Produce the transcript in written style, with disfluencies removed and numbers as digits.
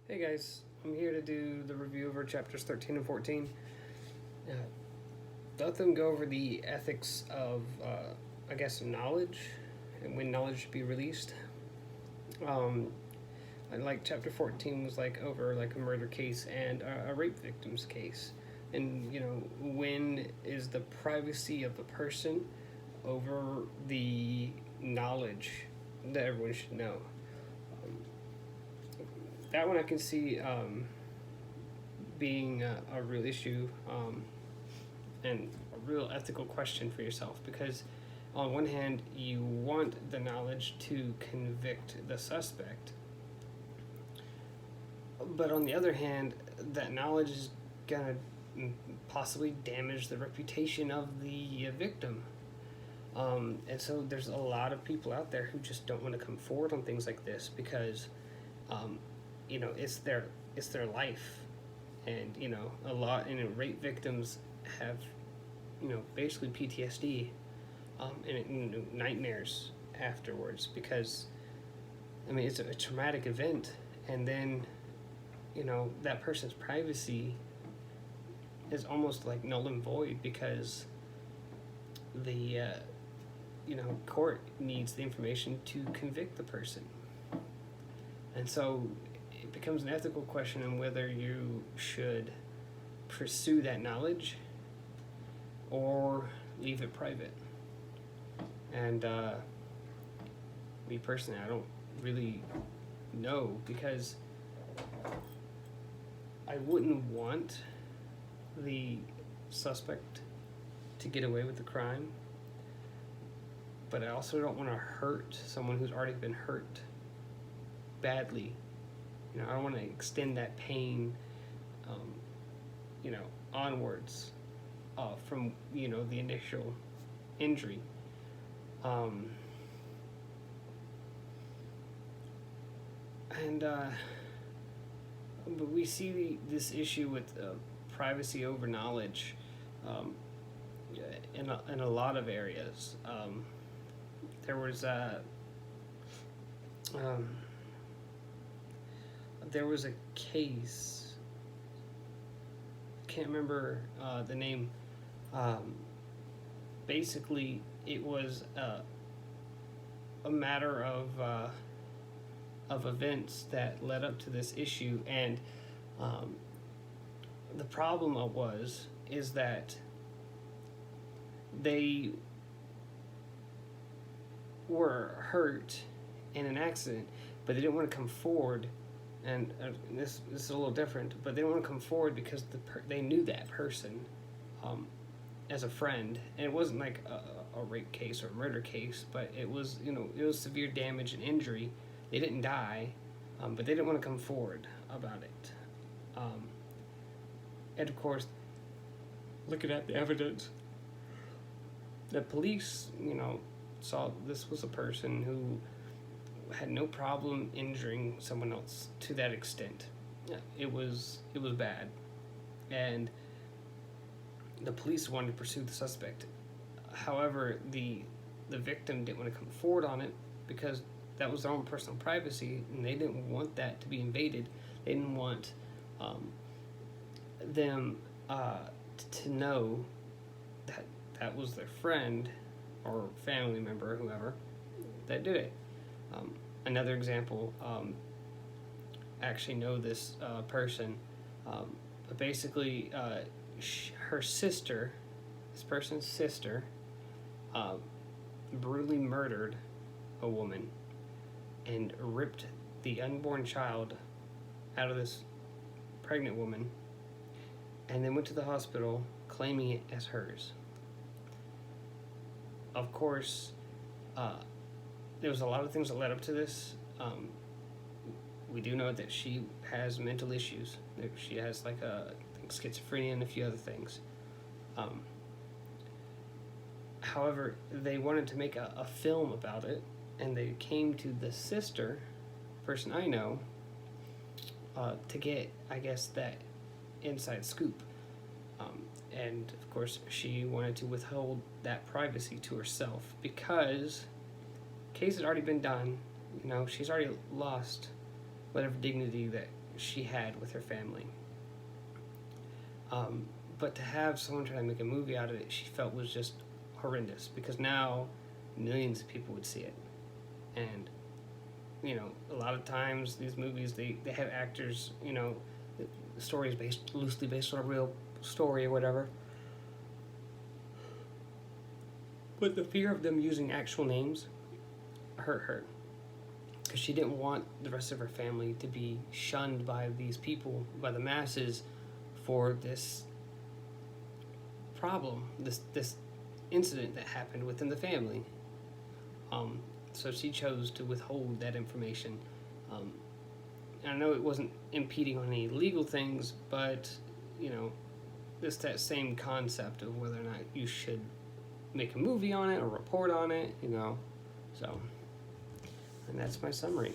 Hey guys, I'm here to do the review over chapters 13 and 14. Let them go over the ethics of, knowledge and when knowledge should be released. Um, and like chapter 14 was like over like a murder case and a rape victim's case. And, when is the privacy of the person over the knowledge that everyone should know? That one I can see being a real issue and a real ethical question for yourself, because on one hand you want the knowledge to convict the suspect, but on the other hand that knowledge is gonna possibly damage the reputation of the victim. And so there's a lot of people out there who just don't want to come forward on things like this because um, it's their life. And a lot, rape victims have basically PTSD and nightmares afterwards, because it's a traumatic event. And then that person's privacy is almost like null and void, because the court needs the information to convict the person. And so it becomes an ethical question on whether you should pursue that knowledge or leave it private. And me personally, I don't really know, because I wouldn't want the suspect to get away with the crime, but I also don't want to hurt someone who's already been hurt badly. I don't want to extend that pain, onwards from the initial injury. But we see this issue with privacy over knowledge in a lot of areas. There was a case, can't remember the name. Basically it was a matter of events that led up to this issue, and the problem is that they were hurt in an accident, but they didn't want to come forward. And this is a little different, but they didn't want to come forward because they knew that person as a friend, and it wasn't like a rape case or a murder case, but it was severe damage and injury. They didn't die, but they didn't want to come forward about it. And of course, looking at the evidence, the police saw this was a person who had no problem injuring someone else to that extent. It was bad, and the police wanted to pursue the suspect. However, the victim didn't want to come forward on it because that was their own personal privacy, and they didn't want that to be invaded. They didn't want them to know that was their friend or family member or whoever that did it. Another example, I actually know this person, but basically her sister, this person's sister, brutally murdered a woman and ripped the unborn child out of this pregnant woman, and then went to the hospital claiming it as hers. Of course, there was a lot of things that led up to this. We do know that she has mental issues. She has like schizophrenia and a few other things. However, they wanted to make a film about it, and they came to the sister, person I know, to get, I guess, that inside scoop. And of course, she wanted to withhold that privacy to herself because the case had already been done. She's already lost whatever dignity that she had with her family. But to have someone try to make a movie out of it, she felt was just horrendous, because now millions of people would see it. And, a lot of times these movies, they have actors, the story is loosely based on a real story or whatever. But the fear of them using actual names hurt her, because she didn't want the rest of her family to be shunned by these people, by the masses, for this problem, this incident that happened within the family. So she chose to withhold that information. And I know it wasn't impeding on any legal things, but just that same concept of whether or not you should make a movie on it or report on it, So, and that's my summary.